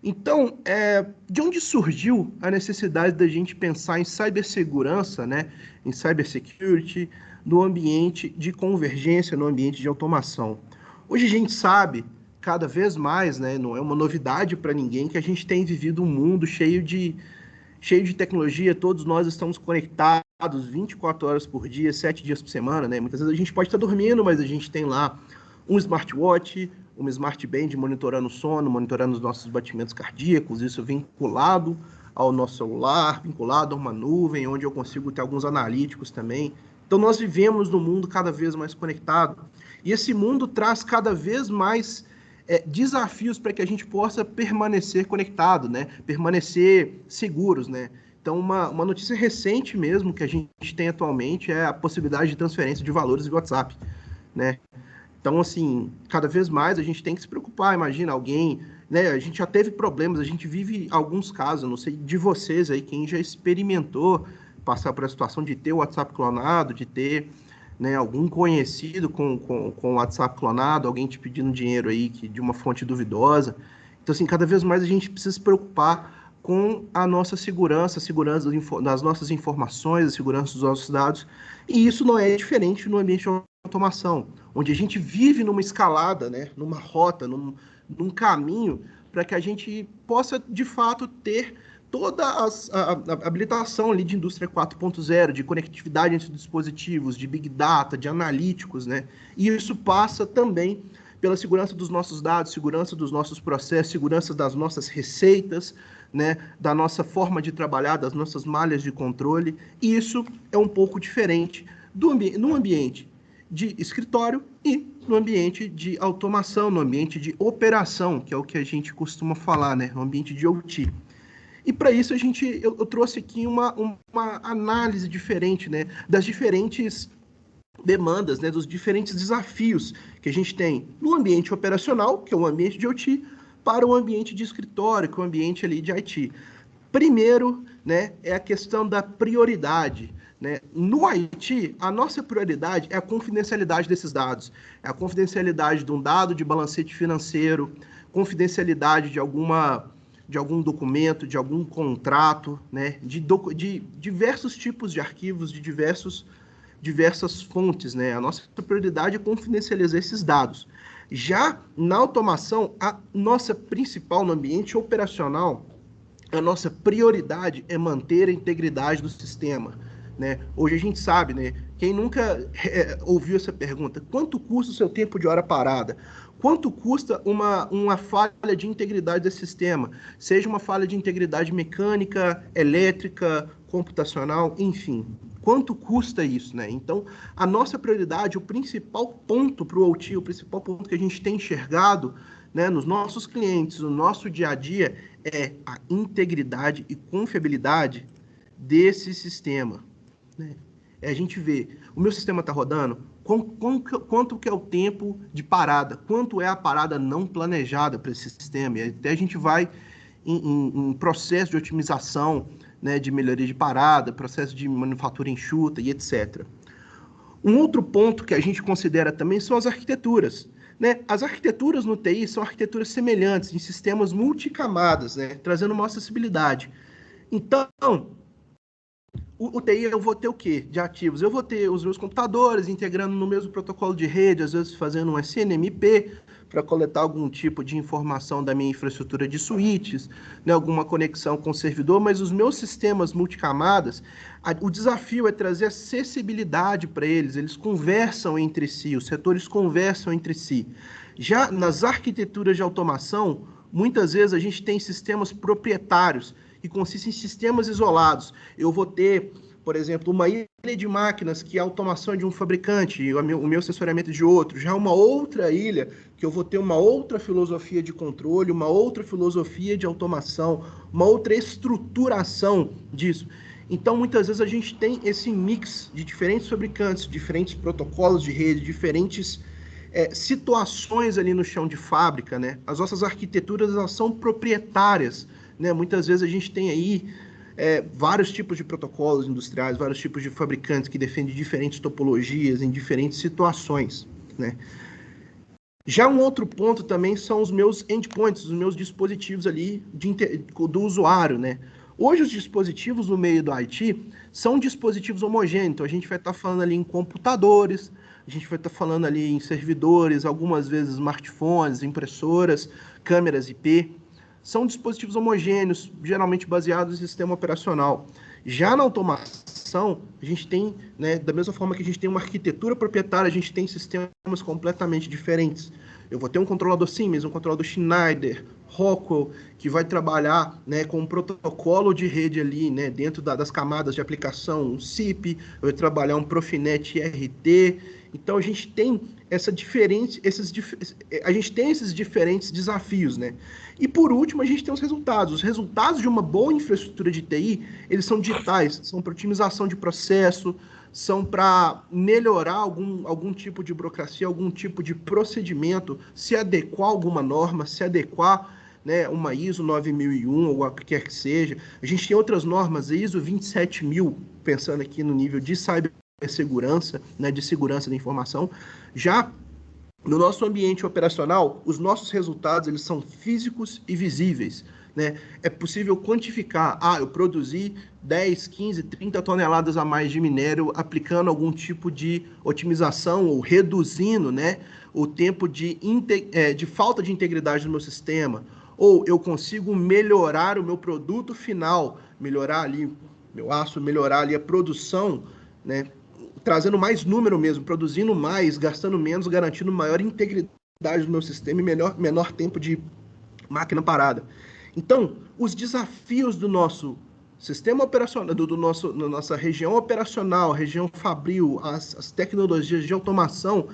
Então, de onde surgiu a necessidade da gente pensar em cibersegurança, né, em cybersecurity, no ambiente de convergência, no ambiente de automação? Hoje a gente sabe, cada vez mais, né, não é uma novidade para ninguém, que a gente tem vivido um mundo cheio de tecnologia, todos nós estamos conectados 24 horas por dia, 7 dias por semana, né? Muitas vezes a gente pode estar dormindo, mas a gente tem lá um smartwatch, uma smartband monitorando o sono, monitorando os nossos batimentos cardíacos, isso vinculado ao nosso celular, vinculado a uma nuvem, onde eu consigo ter alguns analíticos também. Então nós vivemos num mundo cada vez mais conectado, e esse mundo traz cada vez mais desafios para que a gente possa permanecer conectado, né? Permanecer seguros, né? Então, uma notícia recente mesmo que a gente tem atualmente é a possibilidade de transferência de valores via WhatsApp, né? Então, assim, cada vez mais a gente tem que se preocupar. Imagina alguém, né? A gente já teve problemas, a gente vive alguns casos, não sei de vocês aí, quem já experimentou passar por a situação de ter o WhatsApp clonado, de ter, né, algum conhecido com o WhatsApp clonado, alguém te pedindo dinheiro aí de uma fonte duvidosa. Então, assim, cada vez mais a gente precisa se preocupar com a nossa segurança, a segurança das nossas informações, a segurança dos nossos dados. E isso não é diferente no ambiente de automação, onde a gente vive numa escalada, né, numa rota, num caminho para que a gente possa, de fato, ter toda a habilitação ali de indústria 4.0, de conectividade entre dispositivos, de big data, de analíticos, né? E isso passa também pela segurança dos nossos dados, segurança dos nossos processos, segurança das nossas receitas, né? Da nossa forma de trabalhar, das nossas malhas de controle. E isso é um pouco diferente no ambiente de escritório e no ambiente de automação, no ambiente de operação, que é o que a gente costuma falar, né? No ambiente de OT. E para isso eu trouxe aqui uma análise diferente, né, das diferentes demandas, né, dos diferentes desafios que a gente tem no ambiente operacional, que é o ambiente de OT, para o ambiente de escritório, que é o ambiente ali de IT. Primeiro, né, é a questão da prioridade. Né? No IT, a nossa prioridade é a confidencialidade desses dados. É a confidencialidade de um dado de balancete financeiro, confidencialidade de algum documento, de algum contrato, né? de diversos tipos de arquivos, de diversas fontes. Né? A nossa prioridade é confidencializar esses dados. Já na automação, a nossa principal no ambiente operacional, a nossa prioridade é manter a integridade do sistema. Né? Hoje a gente sabe, né? Quem nunca ouviu essa pergunta, quanto custa o seu tempo de hora parada? Quanto custa uma falha de integridade desse sistema? Seja uma falha de integridade mecânica, elétrica, computacional, enfim. Quanto custa isso, né? Então, a nossa prioridade, o principal ponto para o OT, o principal ponto que a gente tem enxergado, né, nos nossos clientes, no nosso dia a dia, é a integridade e confiabilidade desse sistema. Né? A gente vê, o meu sistema está rodando, quanto que é o tempo de parada, quanto é a parada não planejada para esse sistema, e até a gente vai em processo de otimização, né, de melhoria de parada, processo de manufatura enxuta e etc. Um outro ponto que a gente considera também são as arquiteturas. Né? As arquiteturas no TI são arquiteturas semelhantes, em sistemas multicamadas, né? Trazendo uma acessibilidade. Então, o TI eu vou ter o quê? De ativos? Eu vou ter os meus computadores integrando no mesmo protocolo de rede, às vezes fazendo um SNMP para coletar algum tipo de informação da minha infraestrutura de switches, né, alguma conexão com o servidor, mas os meus sistemas multicamadas, o desafio é trazer acessibilidade para eles conversam entre si, os setores conversam entre si. Já nas arquiteturas de automação, muitas vezes a gente tem sistemas proprietários, que consistem em sistemas isolados. Eu vou ter, por exemplo, uma ilha de máquinas que a automação é de um fabricante e o meu assessoramento é de outro. Já uma outra ilha que eu vou ter uma outra filosofia de controle, uma outra filosofia de automação, uma outra estruturação disso. Então, muitas vezes a gente tem esse mix de diferentes fabricantes, diferentes protocolos de rede, diferentes situações ali no chão de fábrica, né? As nossas arquiteturas, elas são proprietárias, né? Muitas vezes a gente tem aí vários tipos de protocolos industriais, vários tipos de fabricantes que defendem diferentes topologias em diferentes situações, né? Já um outro ponto também são os meus endpoints, os meus dispositivos ali do usuário, né? Hoje os dispositivos no meio do IT são dispositivos homogêneos, então a gente vai estar falando ali em computadores, a gente vai estar falando ali em servidores, algumas vezes smartphones, impressoras, câmeras IP. São dispositivos homogêneos, geralmente baseados em sistema operacional. Já na automação, a gente tem, né, da mesma forma que a gente tem uma arquitetura proprietária, a gente tem sistemas completamente diferentes. Eu vou ter um controlador Siemens, um controlador Schneider, Rockwell, que vai trabalhar, né, com um protocolo de rede ali, né, dentro das camadas de aplicação, um SIP, eu vou trabalhar um Profinet RT. Então a gente tem esses diferentes desafios, né? E por último, a gente tem os resultados. Os resultados de uma boa infraestrutura de TI, eles são digitais, são para otimização de processo, são para melhorar algum tipo de burocracia, algum tipo de procedimento, se adequar a alguma norma, se adequar, né, uma ISO 9001 ou o que quer que seja. A gente tem outras normas, ISO 27000, pensando aqui no nível de cibersegurança, né, de segurança da informação. Já no nosso ambiente operacional, os nossos resultados eles são físicos e visíveis, né? É possível quantificar, eu produzi 10, 15, 30 toneladas a mais de minério aplicando algum tipo de otimização ou reduzindo, né, o tempo de falta de integridade do meu sistema, ou eu consigo melhorar o meu produto final, melhorar ali meu aço, melhorar ali a produção, né, trazendo mais número mesmo, produzindo mais, gastando menos, garantindo maior integridade do meu sistema e menor tempo de máquina parada. Então, os desafios do nosso sistema operacional, da nossa região operacional, região fabril, as tecnologias de automação,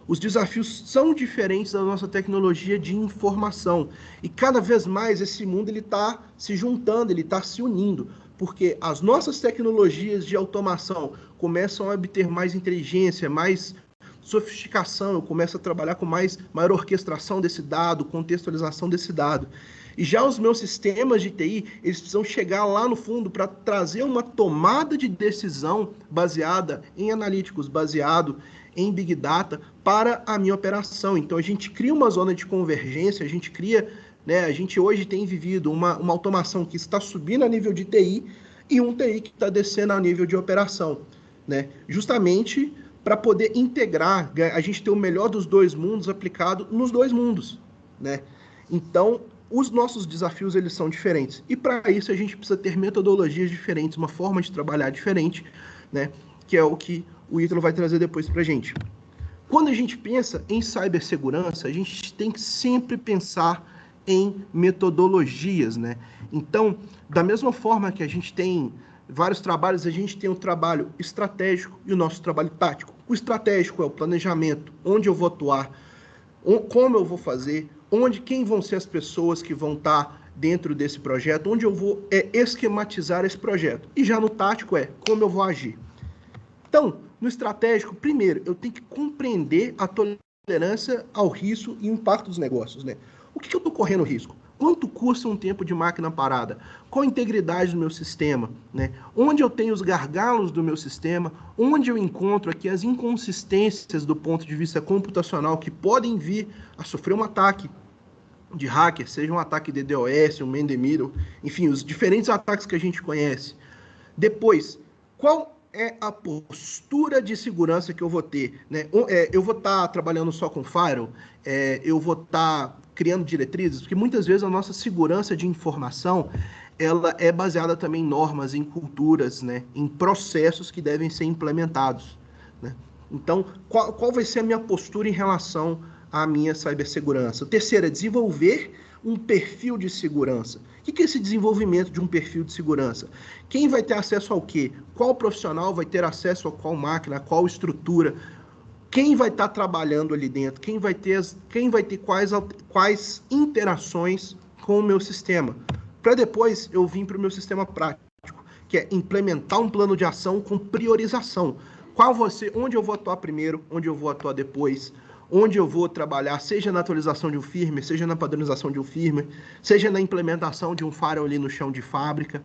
os desafios são diferentes da nossa tecnologia de informação. E cada vez mais esse mundo está se juntando, ele está se unindo, porque as nossas tecnologias de automação começam a obter mais inteligência, mais sofisticação, eu começo a trabalhar com maior orquestração desse dado, contextualização desse dado. E já os meus sistemas de TI, eles precisam chegar lá no fundo para trazer uma tomada de decisão baseada em analíticos, baseado em Big Data para a minha operação. Então, a gente cria uma zona de convergência, a gente cria, né, a gente hoje tem vivido uma automação que está subindo a nível de TI e um TI que está descendo a nível de operação, né? Justamente para poder integrar, a gente ter o melhor dos dois mundos aplicado nos dois mundos, né? Então, os nossos desafios, eles são diferentes. E para isso, a gente precisa ter metodologias diferentes, uma forma de trabalhar diferente, né? Que é o que o Ítalo vai trazer depois para a gente. Quando a gente pensa em cibersegurança, a gente tem que sempre pensar em metodologias, né? Então, da mesma forma que a gente tem vários trabalhos, a gente tem o trabalho estratégico e o nosso trabalho tático. O estratégico é o planejamento, onde eu vou atuar, como eu vou fazer, quem vão ser as pessoas que vão estar dentro desse projeto, onde eu vou esquematizar esse projeto. E já no tático como eu vou agir. Então, no estratégico, primeiro, eu tenho que compreender a tolerância ao risco e o impacto dos negócios, né? O que eu estou correndo risco? Quanto custa um tempo de máquina parada? Qual a integridade do meu sistema, né? Onde eu tenho os gargalos do meu sistema? Onde eu encontro aqui as inconsistências do ponto de vista computacional que podem vir a sofrer um ataque de hacker, seja um ataque de DDoS, um man-in-the-middle, enfim, os diferentes ataques que a gente conhece. Depois, qual é a postura de segurança que eu vou ter, né? Eu vou estar trabalhando só com firewall, eu vou estar criando diretrizes, porque muitas vezes a nossa segurança de informação ela é baseada também em normas, em culturas, né? Em processos que devem ser implementados, né? Então, qual vai ser a minha postura em relação à minha cibersegurança? O terceiro é desenvolver um perfil de segurança. O que é esse desenvolvimento de um perfil de segurança? Quem vai ter acesso ao quê? Qual profissional vai ter acesso a qual máquina, a qual estrutura? Quem vai estar trabalhando ali dentro? Quem vai ter quais interações com o meu sistema? Para depois eu vir para o meu sistema prático, que é implementar um plano de ação com priorização. Onde eu vou atuar primeiro, onde eu vou atuar depois, onde eu vou trabalhar, seja na atualização de um firmware, seja na padronização de um firmware, seja na implementação de um firewall ali no chão de fábrica,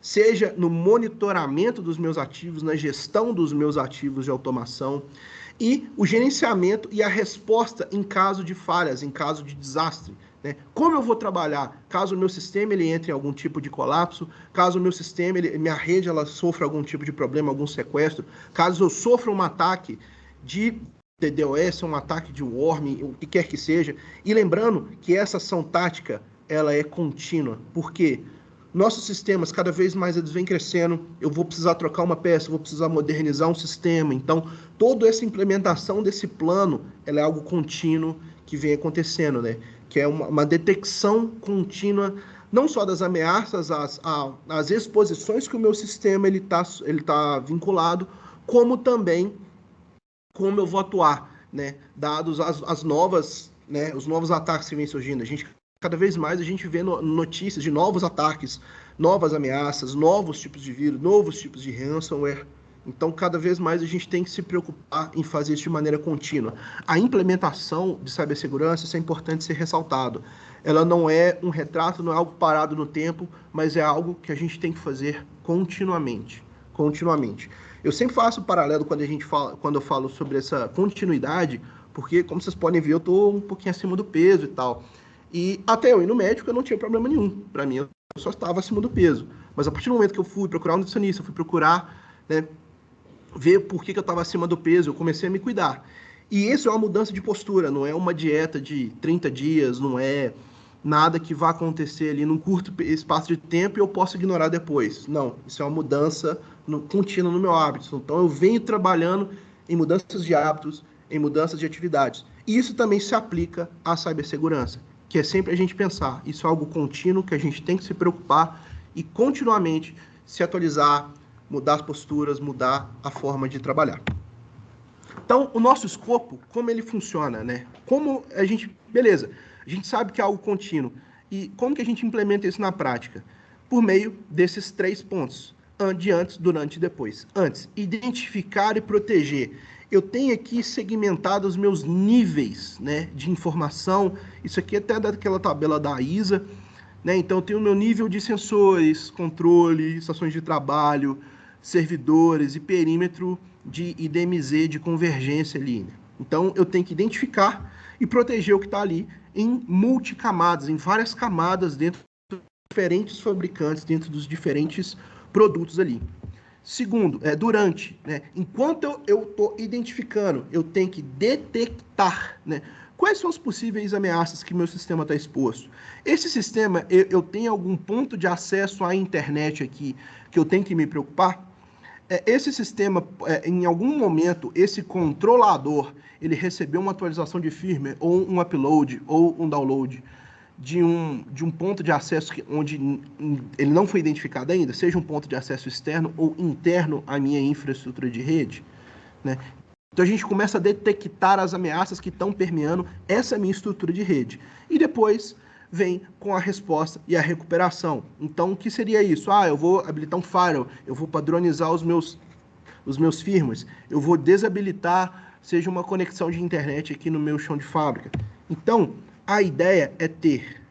seja no monitoramento dos meus ativos, na gestão dos meus ativos de automação. e o gerenciamento e a resposta em caso de falhas, em caso de desastre. Né? Como eu vou trabalhar caso o meu sistema ele entre em algum tipo de colapso, caso o meu sistema, minha rede ela sofra algum tipo de problema, algum sequestro, caso eu sofra um ataque de DDoS, um ataque de worm, o que quer que seja. E lembrando que essa ação tática ela é contínua, porque nossos sistemas, cada vez mais eles vêm crescendo, eu vou precisar trocar uma peça, eu vou precisar modernizar um sistema. Então, toda essa implementação desse plano, ela é algo contínuo que vem acontecendo, né? Que é uma detecção contínua, não só das ameaças, às exposições que o meu sistema ele tá vinculado, como também como eu vou atuar, né? Dados as novas, né? Os novos ataques que vêm surgindo. Cada vez mais a gente vê notícias de novos ataques, novas ameaças, novos tipos de vírus, novos tipos de ransomware. Então, cada vez mais a gente tem que se preocupar em fazer isso de maneira contínua. A implementação de cibersegurança, isso é importante ser ressaltado. Ela não é um retrato, não é algo parado no tempo, mas é algo que a gente tem que fazer continuamente. Continuamente. Eu sempre faço um paralelo quando eu falo sobre essa continuidade, porque, como vocês podem ver, eu estou um pouquinho acima do peso e tal. E até eu ir no médico, eu não tinha problema nenhum. Para mim, eu só estava acima do peso. Mas a partir do momento que eu fui procurar um nutricionista, eu fui procurar, né, ver por que eu estava acima do peso, eu comecei a me cuidar. E isso é uma mudança de postura, não é uma dieta de 30 dias, não é nada que vá acontecer ali num curto espaço de tempo e eu posso ignorar depois. Não, isso é uma mudança contínua no meu hábito. Então, eu venho trabalhando em mudanças de hábitos, em mudanças de atividades. E isso também se aplica à cibersegurança, que é sempre a gente pensar, isso é algo contínuo que a gente tem que se preocupar e continuamente se atualizar, mudar as posturas, mudar a forma de trabalhar. Então, o nosso escopo, como ele funciona, né? Como a gente... Beleza, a gente sabe que é algo contínuo. E como que a gente implementa isso na prática? Por meio desses 3 pontos. De antes, durante e depois. Antes, identificar e proteger. Eu tenho aqui segmentado os meus níveis, né, de informação. Isso aqui é até daquela tabela da ISA. Né? Então, eu tenho o meu nível de sensores, controle, estações de trabalho, servidores e perímetro de IDMZ, de convergência ali. Né? Então, eu tenho que identificar e proteger o que está ali em multicamadas, em várias camadas dentro dos diferentes fabricantes, dentro dos diferentes produtos ali. Segundo, durante, né? Enquanto eu estou identificando, eu tenho que detectar, né? Quais são as possíveis ameaças que meu sistema está exposto? Esse sistema, eu tenho algum ponto de acesso à internet aqui que eu tenho que me preocupar? Esse sistema, em algum momento, esse controlador, ele recebeu uma atualização de firmware, ou um upload, ou um download de um ponto de acesso onde ele não foi identificado ainda, seja um ponto de acesso externo ou interno à minha infraestrutura de rede, né? Então a gente começa a detectar as ameaças que estão permeando essa minha estrutura de rede. E depois vem com a resposta e a recuperação. Então, o que seria isso? Eu vou habilitar um firewall, eu vou padronizar os meus firmwares, eu vou desabilitar, seja uma conexão de internet aqui no meu chão de fábrica. Então, a ideia é ter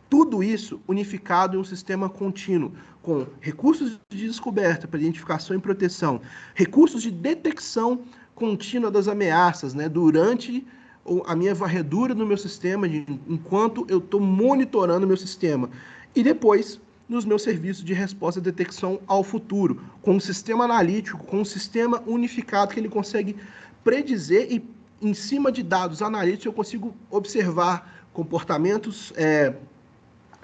tudo isso unificado em um sistema contínuo, com recursos de descoberta para identificação e proteção, recursos de detecção contínua das ameaças, né, durante a minha varredura no meu sistema, enquanto eu estou monitorando o meu sistema, e depois nos meus serviços de resposta e detecção ao futuro, com um sistema analítico, com um sistema unificado que ele consegue predizer e, em cima de dados analíticos, eu consigo observar comportamentos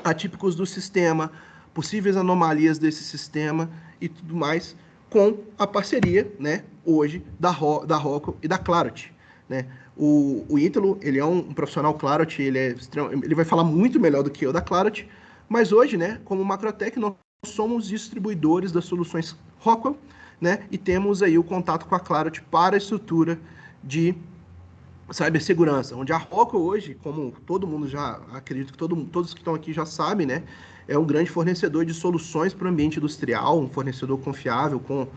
atípicos do sistema, possíveis anomalias desse sistema e tudo mais, com a parceria, né, hoje, da Rockwell e da Clarity. Né? O Ítalo, ele é um profissional Clarity, ele vai falar muito melhor do que eu da Clarity, mas hoje, né, como Macrotech, nós somos distribuidores das soluções Rockwell, né, e temos aí o contato com a Clarity para a estrutura de cibersegurança, onde a Rockwell hoje, como todo mundo já, acredito que todos que estão aqui já sabem, né, é um grande fornecedor de soluções para o ambiente industrial, um fornecedor confiável, com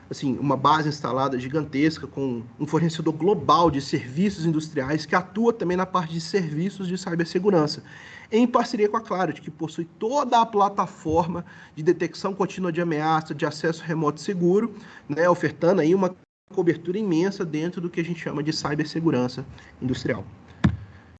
assim, uma base instalada gigantesca, com um fornecedor global de serviços industriais que atua também na parte de serviços de cibersegurança, em parceria com a Clarity, que possui toda a plataforma de detecção contínua de ameaça, de acesso remoto seguro, né, ofertando aí uma cobertura imensa dentro do que a gente chama de cibersegurança industrial.